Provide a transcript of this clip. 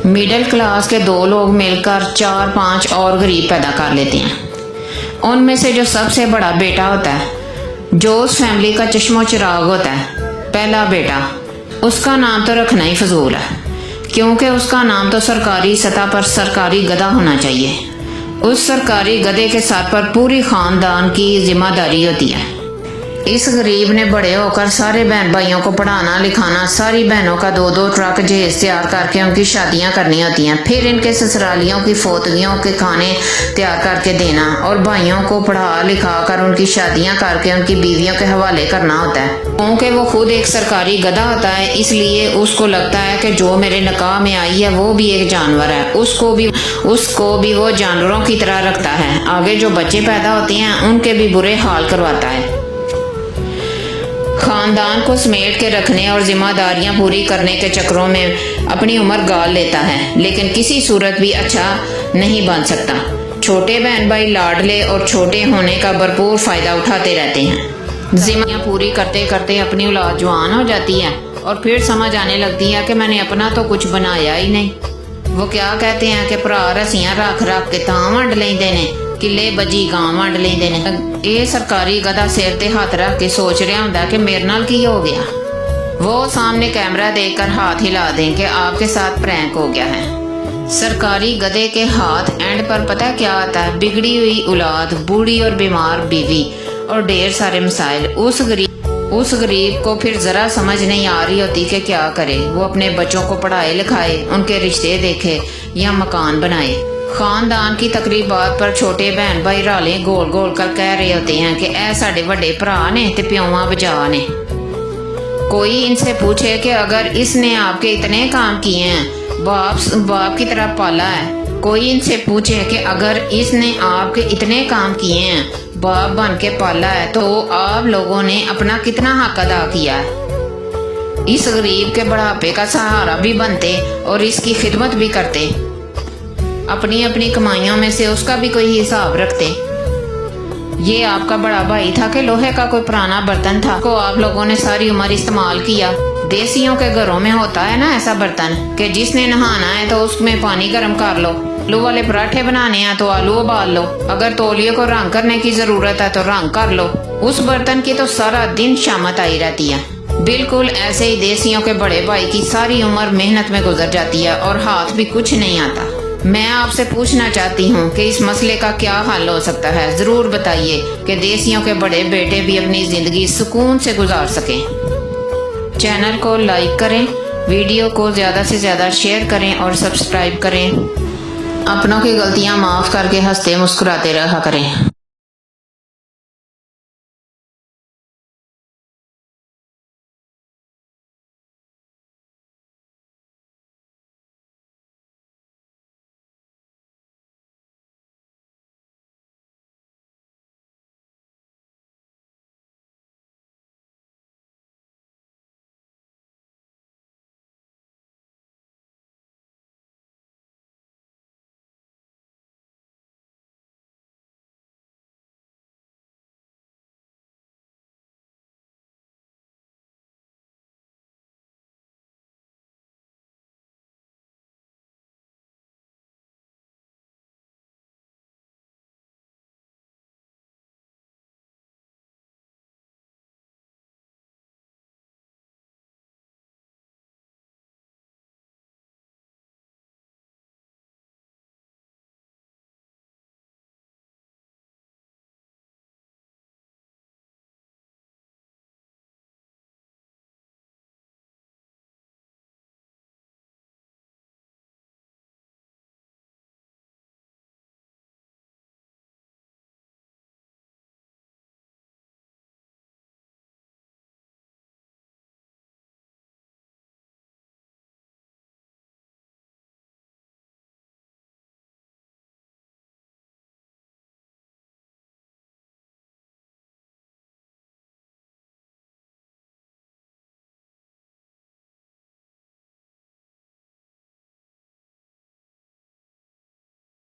Middle class के 2 लोग मिलकर 4-5 और गरीब पैदा कर लेते हैं। उनमें से जो सबसे बड़ा बेटा होता है, जो उस फैमिली का चश्मो चिराग होता है, पहला बेटा, उसका नाम तो रखना ही फजूल है, क्योंकि उसका नाम तो सरकारी सतह पर सरकारी गधा होना चाहिए। उस सरकारी गधे के साथ पर पूरी खानदान की जिम्मेदारी होती है। इस गरीब ने बड़े होकर सारे बहन भाइयों को पढ़ाना लिखाना, सारी बहनों का 2-2 ट्रक जहेज तैयार करके उनकी शादियां करनी होती हैं, फिर इनके ससुरालियों की फोतगियों के खाने तैयार करके देना और भाइयों को पढ़ा लिखा कर उनकी शादियां करके उनकी बीवियों के हवाले करना होता है। क्योंकि वो खुद एक सरकारी गधा होता है, इसलिए उसको लगता है कि जो मेरे निकाह में आई है वो भी एक जानवर है, उसको भी वो जानवरों की तरह रखता है। आगे जो बच्चे पैदा होते हैं उनके भी बुरे हाल करवाता है। खानदान को समेट के रखने और जिम्मेदारियां पूरी करने के चक्रों में अपनी उम्र गाल लेता है, लेकिन किसी सूरत भी अच्छा नहीं बन सकता। छोटे बहन भाई लाडले और छोटे होने का भरपूर फायदा उठाते रहते हैं। जिम्मेदारियां पूरी करते करते अपनी औलाद जवान हो जाती है और फिर समझ आने लगती है कि मैंने अपना तो कुछ बनाया ही नहीं। वो क्या कहते हैं कि भरा रस्सियां रख रख के तां वंड लेंदे ने, किले बजी गां वंड लेंदे ने। ये सरकारी गधा सिर ते हाथ रख के सोच रहा होंदा कि मेरे नाल की हो गया। वो सामने कैमरा देखकर हाथ हिला दें कि आपके साथ प्रैंक हो गया है। सरकारी गधे के हाथ एंड पर पता क्या आता है? बिगड़ी हुई औलाद, बूढ़ी और बीमार बीवी और ढेर सारे मसाइल। उस गरीब को फिर जरा समझ नहीं आ रही होती कि क्या करे। वो अपने बच्चों को पढ़ाए लिखाए, उनके रिश्ते देखे या मकान बनाए। खानदान की तकरीबात पर छोटे बहन भाई राले गोल गोल कर कह रहे होते हैं कि ऐ साडे वड्डे भरा ने ते प्योवा बजा ने। कोई इनसे पूछे कि अगर इसने आपके इतने काम किए हैं, बाप की तरह पाला है, कोई इनसे पूछे कि अगर इसने आपके इतने काम किए हैं, बाप बन के पाला है, तो आप लोगों ने अपना कितना हक अदा किया है। इस गरीब के बुढ़ापे का सहारा भी बनते और इसकी खिदमत भी करते, अपनी अपनी कमाइयों में से उसका भी कोई हिसाब रखते। ये आपका बड़ा भाई था कि लोहे का कोई पुराना बर्तन था को आप लोगों ने सारी उम्र इस्तेमाल किया। देसियों के घरों में होता है ना ऐसा बर्तन कि जिसने नहाना है तो उसमें पानी गर्म कर लो, आलू वाले पराठे बनाने हैं तो आलू उबाल लो, अगर तौलिए को रंग करने की जरूरत है तो रंग कर लो। उस बर्तन की तो सारा दिन शामत आई रहती है। बिल्कुल ऐसे ही देसियों के बड़े भाई की सारी उम्र मेहनत में गुजर जाती है और हाथ भी कुछ नहीं आता। मैं आपसे पूछना चाहती हूँ कि इस मसले का क्या हल हो सकता है? जरूर बताइए कि देसियों के बड़े बेटे भी अपनी जिंदगी सुकून से गुजार सकें। चैनल को लाइक करें, वीडियो को ज़्यादा से ज़्यादा शेयर करें और सब्सक्राइब करें। अपनों की गलतियाँ माफ़ करके हंसते मुस्कुराते रहा करें।